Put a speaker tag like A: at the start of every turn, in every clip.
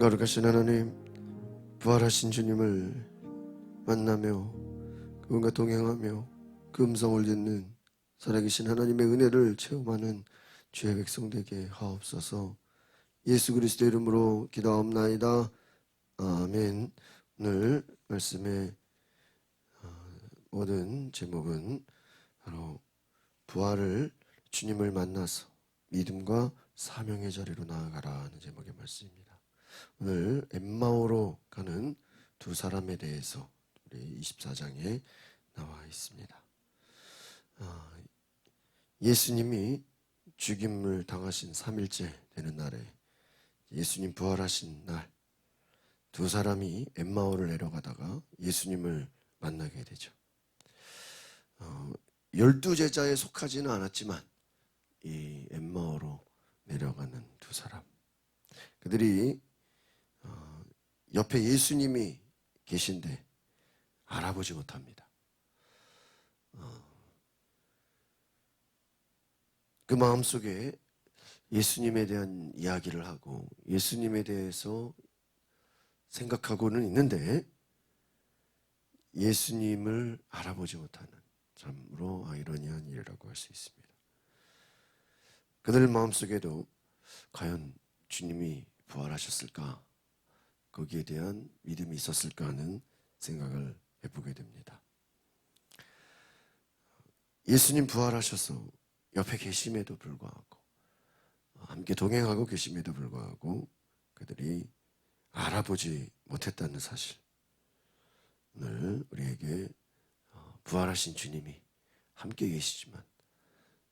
A: 거룩하신 하나님, 부활하신 주님을 만나며 그분과 동행하며 그 음성을 듣는 살아계신 하나님의 은혜를 체험하는 주의 백성 되게 하옵소서. 예수 그리스도 이름으로 기도하옵나이다. 아멘. 오늘 말씀의 모든 제목은 바로 부활을 주님을 만나서 믿음과 사명의 자리로 나아가라 하는 제목의 말씀입니다. 오늘 엠마오로 가는 두 사람에 대해서 우리 24장에 나와 있습니다. 예수님이 죽임을 당하신 3일째 되는 날에 예수님 부활하신 날 두 사람이 엠마오를 내려가다가 예수님을 만나게 되죠. 12제자에 속하지는 않았지만 이 엠마오로 내려가는 두 사람, 그들이 옆에 예수님이 계신데 알아보지 못합니다. 그 마음속에 예수님에 대한 이야기를 하고 예수님에 대해서 생각하고는 있는데 예수님을 알아보지 못하는, 참으로 아이러니한 일이라고 할 수 있습니다. 그들 마음속에도 과연 주님이 부활하셨을까? 거기에 대한 믿음이 있었을까 하는 생각을 해보게 됩니다. 예수님 부활하셔서 옆에 계심에도 불구하고, 함께 동행하고 계심에도 불구하고 그들이 알아보지 못했다는 사실, 오늘 우리에게 부활하신 주님이 함께 계시지만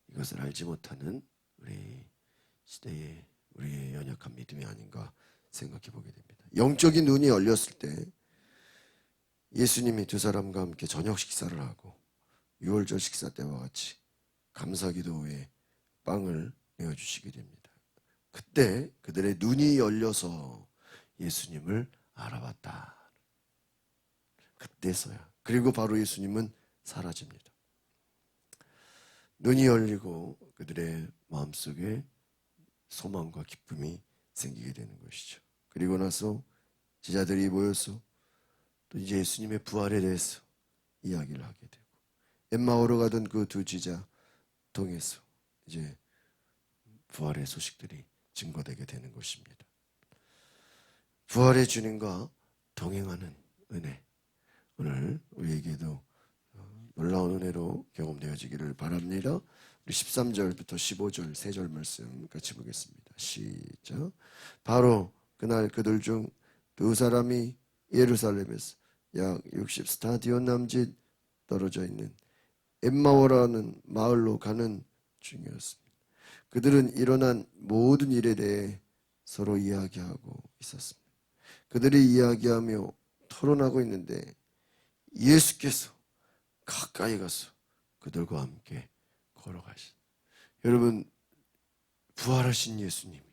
A: 이것을 알지 못하는 우리 시대의 우리의 연약한 믿음이 아닌가 생각해 보게 됩니다. 영적인 눈이 열렸을 때 예수님이 두 사람과 함께 저녁 식사를 하고 유월절 식사 때와 같이 감사기도 후에 빵을 내어주시게 됩니다. 그때 그들의 눈이 열려서 예수님을 알아봤다. 그때서야. 그리고 바로 예수님은 사라집니다. 눈이 열리고 그들의 마음속에 소망과 기쁨이 생기게 되는 것이죠. 그리고 나서 제자들이 모여서 또 이제 예수님의 부활에 대해서 이야기를 하게 되고, 엠마오로 가던 그 두 제자 통해서 이제 부활의 소식들이 증거되게 되는 것입니다. 부활의 주님과 동행하는 은혜, 오늘 우리에게도 놀라운 은혜로 경험되어지기를 바랍니다. 우리 13절부터 15절 3절 말씀 같이 보겠습니다. 시작. 바로 그날 그들 중 두 사람이 예루살렘에서 약 60스타디온 남짓 떨어져 있는 엠마오라는 마을로 가는 중이었습니다. 그들은 일어난 모든 일에 대해 서로 이야기하고 있었습니다. 그들이 이야기하며 토론하고 있는데 예수께서 가까이 가서 그들과 함께 걸어가신, 여러분, 부활하신 예수님이,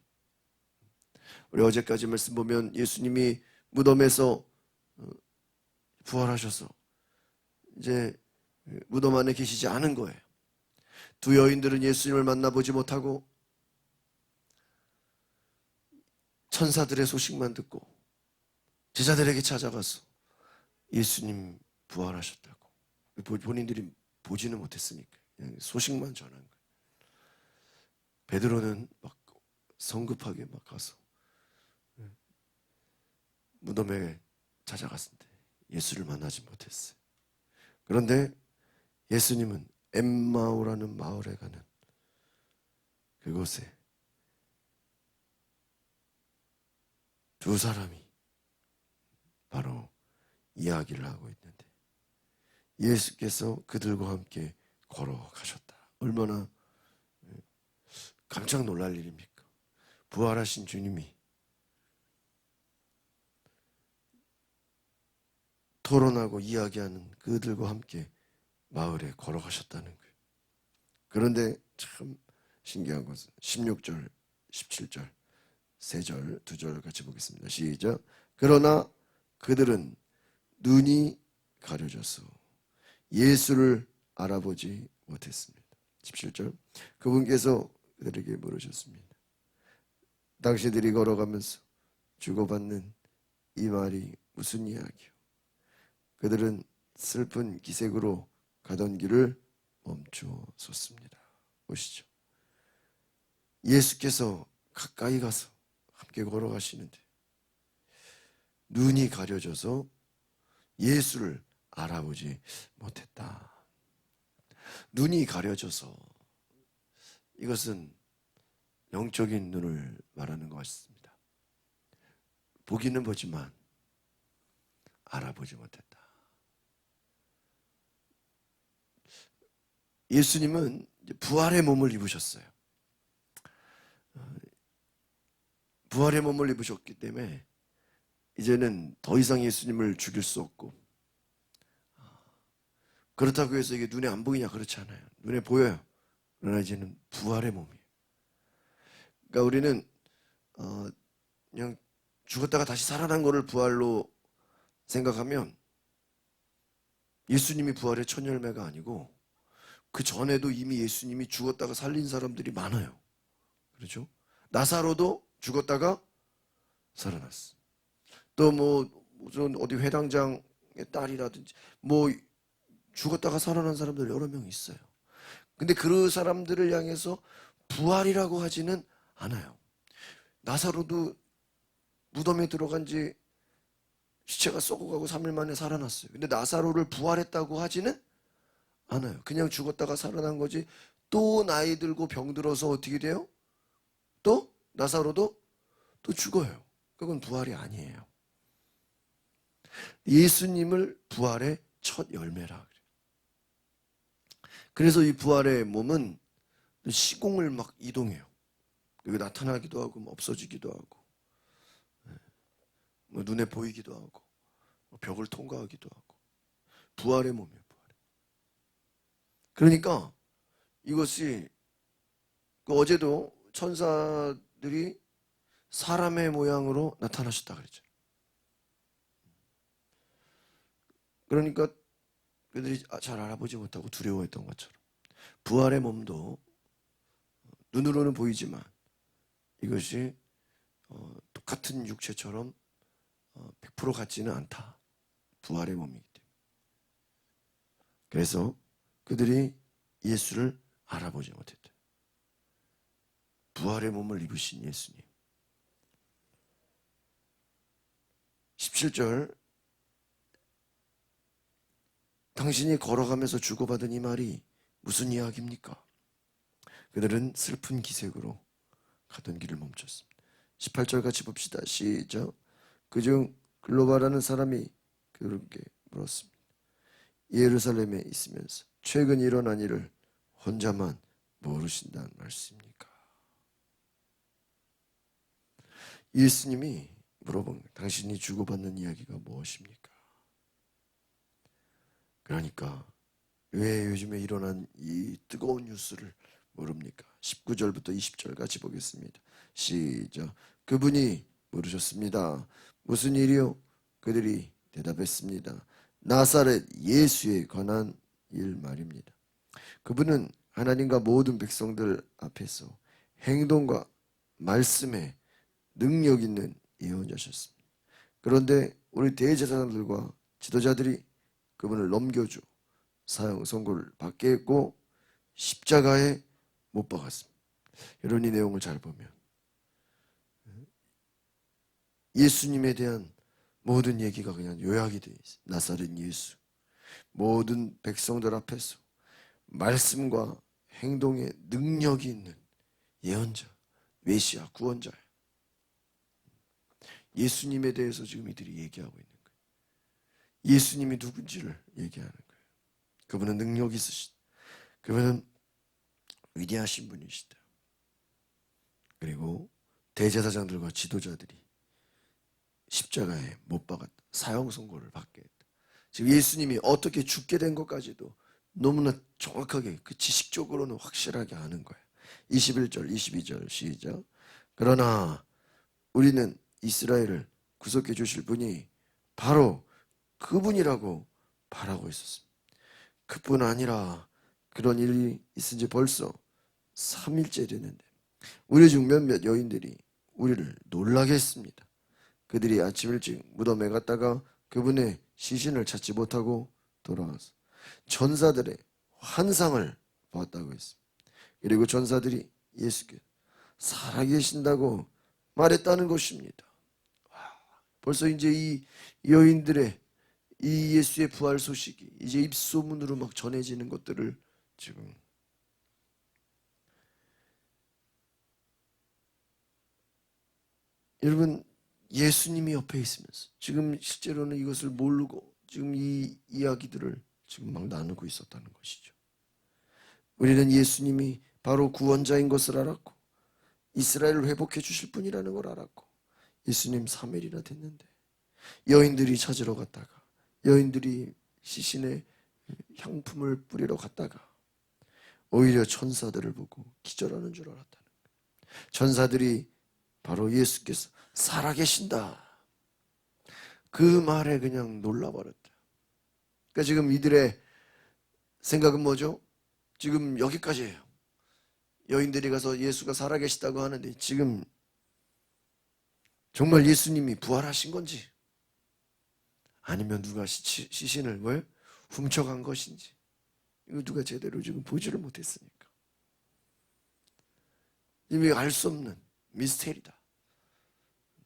A: 우리 어제까지 말씀 보면 예수님이 무덤에서 부활하셔서 이제 무덤 안에 계시지 않은 거예요. 두 여인들은 예수님을 만나보지 못하고 천사들의 소식만 듣고 제자들에게 찾아가서 예수님 부활하셨다고, 본인들이 보지는 못했으니까 그냥 소식만 전한 거예요. 베드로는 막 성급하게 막 가서 무덤에 찾아갔는데 예수를 만나지 못했어요. 그런데 예수님은 엠마오라는 마을에 가는 그곳에 두 사람이 바로 이야기를 하고 있는데 예수께서 그들과 함께 걸어가셨다. 얼마나 깜짝 놀랄 일입니까? 부활하신 주님이 토론하고 이야기하는 그들과 함께 마을에 걸어가셨다는 거예요. 그런데 참 신기한 것은 16절, 17절, 3절, 2절 같이 보겠습니다. 시작. 그러나 그들은 눈이 가려져서 예수를 알아보지 못했습니다. 17절. 그분께서 그들에게 물으셨습니다. 당신들이 걸어가면서 주고받는 이 말이 무슨 이야기요? 그들은 슬픈 기색으로 가던 길을 멈춰섰습니다. 보시죠. 예수께서 가까이 가서 함께 걸어가시는데 눈이 가려져서 예수를 알아보지 못했다. 눈이 가려져서, 이것은 영적인 눈을 말하는 것 같습니다. 보기는 보지만 알아보지 못했다. 예수님은 부활의 몸을 입으셨어요. 부활의 몸을 입으셨기 때문에 이제는 더 이상 예수님을 죽일 수 없고, 그렇다고 해서 이게 눈에 안 보이냐? 그렇지 않아요. 눈에 보여요. 그러나 이제는 부활의 몸이에요. 그러니까 우리는 그냥 죽었다가 다시 살아난 거를 부활로 생각하면 예수님이 부활의 첫 열매가 아니고 그 전에도 이미 예수님이 죽었다가 살린 사람들이 많아요. 그렇죠? 나사로도 죽었다가 살아났어. 또 무슨 어디 회당장의 딸이라든지 죽었다가 살아난 사람들 여러 명 있어요. 근데 그 사람들을 향해서 부활이라고 하지는 않아요. 나사로도 무덤에 들어간 지 시체가 썩어가고 3일 만에 살아났어요. 근데 나사로를 부활했다고 하지는 않아요. 그냥 죽었다가 살아난 거지. 또 나이 들고 병 들어서 어떻게 돼요? 또 나사로도 또 죽어요. 그건 부활이 아니에요. 예수님을 부활의 첫 열매라 그래요. 그래서 이 부활의 몸은 시공을 막 이동해요. 여기 나타나기도 하고 없어지기도 하고, 눈에 보이기도 하고, 벽을 통과하기도 하고, 부활의 몸이에요. 부활의. 그러니까 이것이 어제도 천사들이 사람의 모양으로 나타나셨다 그랬죠. 그러니까 그들이 잘 알아보지 못하고 두려워했던 것처럼 부활의 몸도 눈으로는 보이지만 이것이 똑같은 육체처럼 100% 같지는 않다. 부활의 몸이기 때문에. 그래서 그들이 예수를 알아보지 못했다. 부활의 몸을 입으신 예수님. 17절, 당신이 걸어가면서 주고받은 이 말이 무슨 이야기입니까? 그들은 슬픈 기색으로 가던 길을 멈췄습니다. 18절 같이 봅시다. 시작. 그중 글로바라는 사람이 그렇게 물었습니다. 예루살렘에 있으면서 최근 일어난 일을 혼자만 모르신다는 말씀입니까? 예수님이 물어본 거예요. 당신이 주고받는 이야기가 무엇입니까? 그러니까 왜 요즘에 일어난 이 뜨거운 뉴스를 모릅니까? 19절부터 20절 같이 보겠습니다. 시작. 그분이 물으셨습니다. 무슨 일이요? 그들이 대답했습니다. 나사렛 예수에 관한 일 말입니다. 그분은 하나님과 모든 백성들 앞에서 행동과 말씀에 능력 있는 예언자셨습니다. 그런데 우리 대제사장들과 지도자들이 그분을 넘겨주 사형 선고를 받게 했고 십자가에 못 박았습니다. 여러분, 이 내용을 잘 보면 예수님에 대한 모든 얘기가 그냥 요약이 되어 있어요. 나사렛 예수, 모든 백성들 앞에서 말씀과 행동에 능력이 있는 예언자, 메시아, 구원자예요. 예수님에 대해서 지금 이들이 얘기하고 있는 거예요. 예수님이 누군지를 얘기하는 거예요. 그분은 능력이 있으시다. 그분은 위대하신 분이시다. 그리고 대제사장들과 지도자들이 십자가에 못 박았다. 사형 선고를 받게 했다. 지금 예수님이 어떻게 죽게 된 것까지도 너무나 정확하게 그 지식적으로는 확실하게 아는 거예요. 21절, 22절 시작. 그러나 우리는 이스라엘을 구속해 주실 분이 바로 그분이라고 바라고 있었습니다. 그뿐 아니라 그런 일이 있은 지 벌써 3일째 됐는데 우리 중 몇몇 여인들이 우리를 놀라게 했습니다. 그들이 아침 일찍 무덤에 갔다가 그분의 시신을 찾지 못하고 돌아와서 전사들의 환상을 보았다고 했습니다. 그리고 전사들이 예수께 살아계신다고 말했다는 것입니다. 벌써 이제 이 여인들의 이 예수의 부활 소식이 이제 입소문으로 막 전해지는 것들을 지금 여러분, 예수님이 옆에 있으면서 지금 실제로는 이것을 모르고 지금 이 이야기들을 지금 막 나누고 있었다는 것이죠. 우리는 예수님이 바로 구원자인 것을 알았고 이스라엘을 회복해 주실 분이라는 걸 알았고 예수님 3일이나 됐는데 여인들이 찾으러 갔다가 여인들이 시신에 향품을 뿌리러 갔다가 오히려 천사들을 보고 기절하는 줄 알았다는 거예요. 천사들이 바로 예수께서 살아계신다. 그 말에 그냥 놀라버렸다. 그러니까 지금 이들의 생각은 뭐죠? 지금 여기까지예요. 여인들이 가서 예수가 살아계시다고 하는데 지금 정말 예수님이 부활하신 건지 아니면 누가 시신을 왜 훔쳐간 것인지 이거 누가 제대로 지금 보지를 못했으니까 이미 알 수 없는 미스테리다.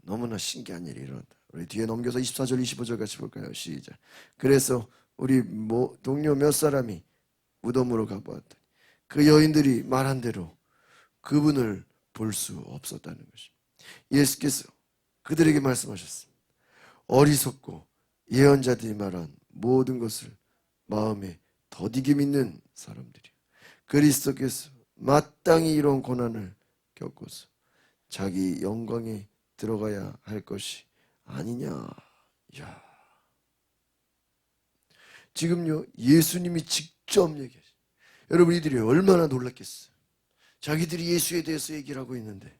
A: 너무나 신기한 일이 일어난다. 우리 뒤에 넘겨서 24절 25절 같이 볼까요? 시작. 그래서 우리 동료 몇 사람이 무덤으로 가보았더니 그 여인들이 말한 대로 그분을 볼 수 없었다는 것입니다. 예수께서 그들에게 말씀하셨습니다. 어리석고 예언자들이 말한 모든 것을 마음에 더디게 믿는 사람들이 그리스도께서 마땅히 이런 고난을 겪고서 자기 영광에 들어가야 할 것이 아니냐. 야. 지금요 예수님이 직접 얘기하시. 여러분 이들이 얼마나 놀랐겠어요. 자기들이 예수에 대해서 얘기를 하고 있는데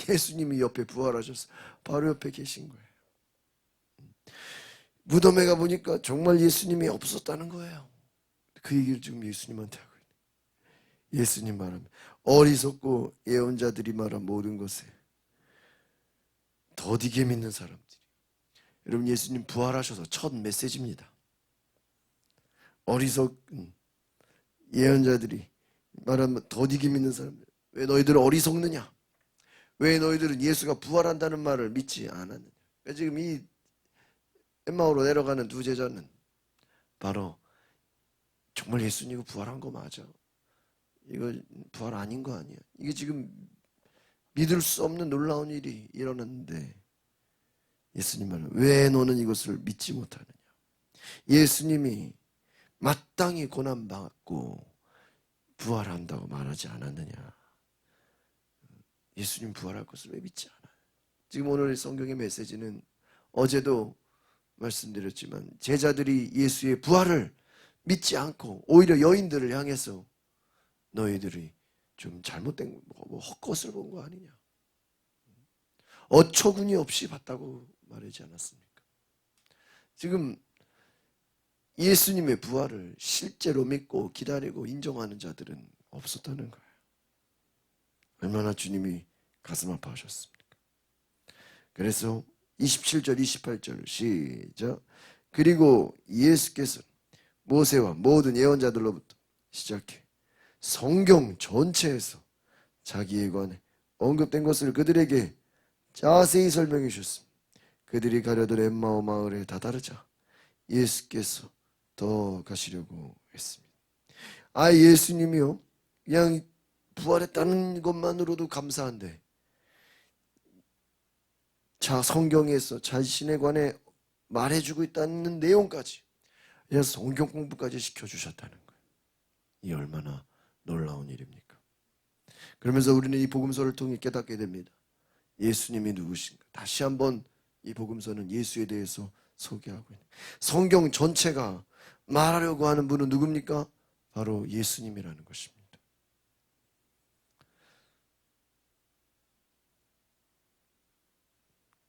A: 예수님이 옆에 부활하셔서 바로 옆에 계신 거예요. 무덤에 가보니까 정말 예수님이 없었다는 거예요. 그 얘기를 지금 예수님한테 하고 있는. 예수님 말합니다. 어리석고 예언자들이 말한 모든 것에 더디게 믿는 사람들이. 여러분 예수님 부활하셔서 첫 메시지입니다. 어리석은 예언자들이 말하면 더디게 믿는 사람들. 왜 너희들은 어리석느냐? 왜 너희들은 예수가 부활한다는 말을 믿지 않았느냐? 그러니까 지금 이 엠마오로 내려가는 두 제자는 바로 정말 예수님이 부활한 거 맞아? 이거 부활 아닌 거 아니야? 이게 지금 믿을 수 없는 놀라운 일이 일어났는데 예수님 말은 왜 너는 이것을 믿지 못하느냐? 예수님이 마땅히 고난받고 부활한다고 말하지 않았느냐? 예수님 부활할 것을 왜 믿지 않아요? 지금 오늘 성경의 메시지는 어제도 말씀드렸지만 제자들이 예수의 부활을 믿지 않고 오히려 여인들을 향해서 너희들이 좀 잘못된 뭐 헛것을 본 거 아니냐? 어처구니 없이 봤다고 말하지 않았습니까? 지금 예수님의 부활을 실제로 믿고 기다리고 인정하는 자들은 없었다는 거예요. 얼마나 주님이 가슴 아파하셨습니까? 그래서 27절 28절 시작. 그리고 예수께서 모세와 모든 예언자들로부터 시작해 성경 전체에서 자기에 관해 언급된 것을 그들에게 자세히 설명해 주셨습니다. 그들이 가려던 엠마오 마을에 다다르자 예수께서 더 가시려고 했습니다. 예수님이요 그냥 부활했다는 것만으로도 감사한데 성경에서 자신에 관해 말해주고 있다는 내용까지 그래서 성경 공부까지 시켜주셨다는 거예요. 이 얼마나 놀라운 일입니까? 그러면서 우리는 이 복음서를 통해 깨닫게 됩니다. 예수님이 누구신가? 다시 한번 이 복음서는 예수에 대해서 소개하고 있는 성경 전체가 말하려고 하는 분은 누굽니까? 바로 예수님이라는 것입니다.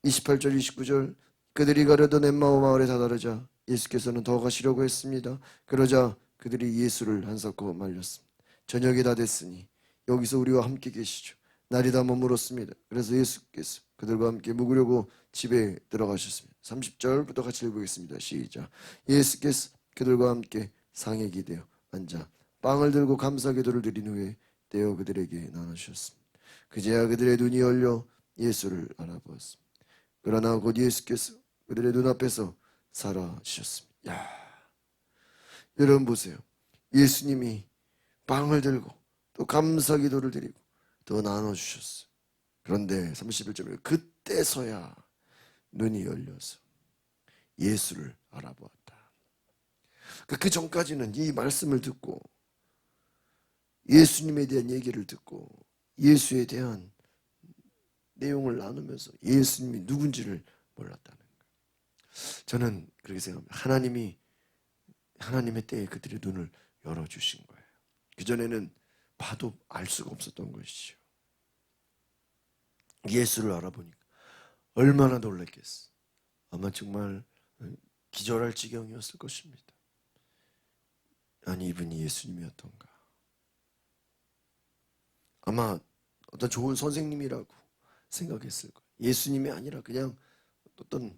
A: 28절 29절 그들이 가려던 엠마오 마을에 다다르자 예수께서는 더 가시려고 했습니다. 그러자 그들이 예수를 한사코 말렸습니다. 저녁이 다 됐으니 여기서 우리와 함께 계시죠. 날이 다 머물었습니다. 그래서 예수께서 그들과 함께 묵으려고 집에 들어가셨습니다. 30절부터 같이 읽어보겠습니다. 시작. 예수께서 그들과 함께 상에 기대어 앉아 빵을 들고 감사 기도를 드린 후에 떼어 그들에게 나누셨습니다. 그제야 그들의 눈이 열려 예수를 알아보았습니다. 그러나 곧 예수께서 그들의 눈앞에서 사라지셨습니다. 야, 여러분 보세요. 예수님이 빵을 들고 또 감사 기도를 드리고 또 나눠주셨어요. 그런데 31절에 그때서야 눈이 열려서 예수를 알아보았다. 그 전까지는 이 말씀을 듣고 예수님에 대한 얘기를 듣고 예수에 대한 내용을 나누면서 예수님이 누군지를 몰랐다는 거예요. 저는 그렇게 생각합니다. 하나님의 때에 그들의 눈을 열어주신 거예요. 그전에는 봐도 알 수가 없었던 것이죠. 예수를 알아보니까 얼마나 놀랐겠어. 아마 정말 기절할 지경이었을 것입니다. 아니, 이분이 예수님이었던가. 아마 어떤 좋은 선생님이라고 생각했을 거예요. 예수님이 아니라 그냥 어떤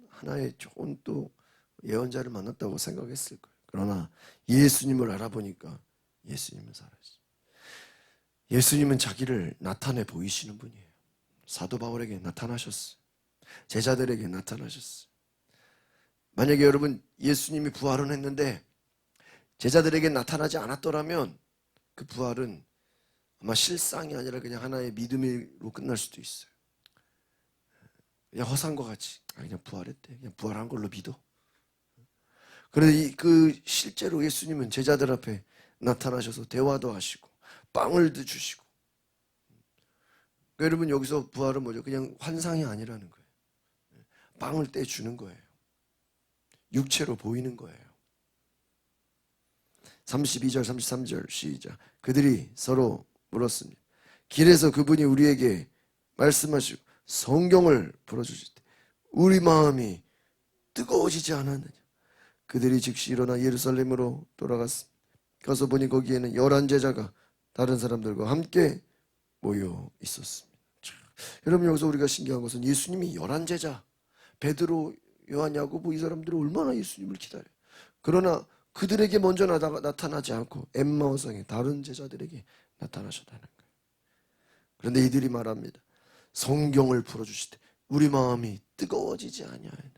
A: 하나의 좋은 또 예언자를 만났다고 생각했을 거예요. 그러나 예수님을 알아보니까 예수님은 사라졌어요. 예수님은 자기를 나타내 보이시는 분이에요. 사도 바울에게 나타나셨어요. 제자들에게 나타나셨어요. 만약에 여러분 예수님이 부활은 했는데 제자들에게 나타나지 않았더라면 그 부활은 아마 실상이 아니라 그냥 하나의 믿음으로 끝날 수도 있어요. 그냥 허상과 같이 그냥 부활했대. 그냥 부활한 걸로 믿어. 그런데 그 실제로 예수님은 제자들 앞에 나타나셔서 대화도 하시고 빵을 주시고. 그러니까 여러분 여기서 부활은 뭐죠? 그냥 환상이 아니라는 거예요. 빵을 떼주는 거예요. 육체로 보이는 거예요. 32절 33절 시작. 그들이 서로 물었습니다. 길에서 그분이 우리에게 말씀하시고 성경을 풀어주실 때 우리 마음이 뜨거워지지 않았느냐. 그들이 즉시 일어나 예루살렘으로 돌아갔습니다. 가서 보니 거기에는 11제자가 다른 사람들과 함께 모여 있었습니다. 여러분 여기서 우리가 신기한 것은 예수님이 11제자 베드로, 요한, 야고보 이 사람들이 얼마나 예수님을 기다려요. 그러나 그들에게 먼저 나타나지 않고 엠마오성의 다른 제자들에게 나타나셨다는 거예요. 그런데 이들이 말합니다. 성경을 풀어주실 때 우리 마음이 뜨거워지지 아니하였느냐.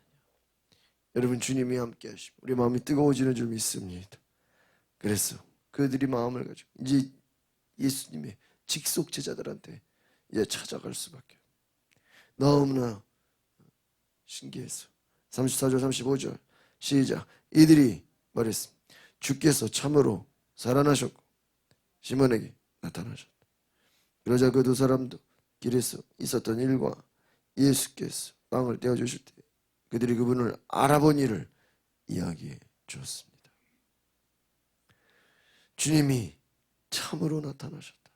A: 여러분 주님이 함께 하시고 우리 마음이 뜨거워지는 줄 믿습니다. 그래서 그들이 마음을 가지고 이제 예수님의 직속 제자들한테 이제 찾아갈 수밖에. 너무나 신기해서 34절 35절 시작. 이들이 말했습니다. 주께서 참으로 살아나셨고 시몬에게 나타나셨다. 그러자 그 두 사람도 길에서 있었던 일과 예수께서 빵을 떼어주실 때 그들이 그분을 알아본 일을 이야기해 주었습니다. 주님이 참으로 나타나셨다.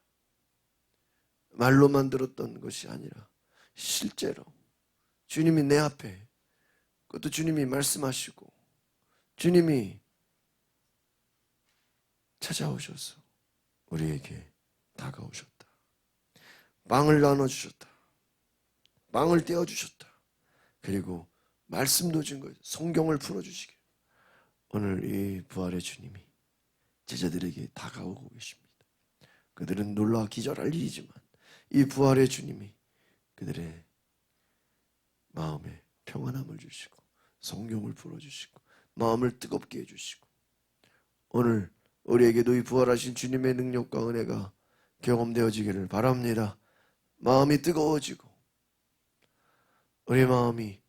A: 말로만 들었던 것이 아니라 실제로 주님이 내 앞에, 그것도 주님이 말씀하시고 주님이 찾아오셔서 우리에게 다가오셨다. 빵을 나눠주셨다. 빵을 떼어주셨다. 그리고 말씀도 준 거예요. 성경을 풀어주시게. 오늘 이 부활의 주님이 제자들에게 다가오고 계십니다. 그들은 놀라 기절할 일이지만 이 부활의 주님이 그들의 마음에 평안함을 주시고 성경을 풀어주시고 마음을 뜨겁게 해주시고 오늘 우리에게도 이 부활하신 주님의 능력과 은혜가 경험되어지기를 바랍니다. 마음이 뜨거워지고 우리 마음이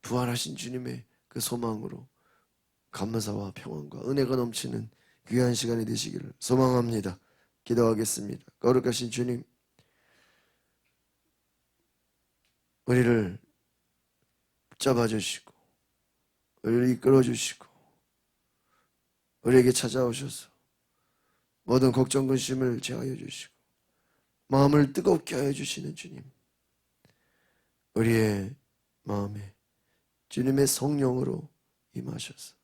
A: 부활하신 주님의 그 소망으로 감사와 평안과 은혜가 넘치는 귀한 시간이 되시기를 소망합니다. 기도하겠습니다. 거룩하신 주님, 우리를 붙잡아주시고 우리를 이끌어주시고 우리에게 찾아오셔서 모든 걱정 근심을 제하여 주시고 마음을 뜨겁게 하여 주시는 주님, 우리의 마음에 주님의 성령으로 임하셔서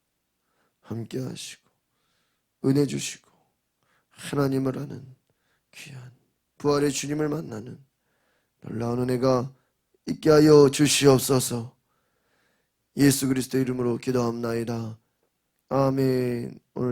A: 함께 하시고 은혜 주시고 하나님을 아는 귀한 부활의 주님을 만나는 놀라운 은혜가 있게 하여 주시옵소서. 예수 그리스도의 이름으로 기도합나이다. 아멘. 오늘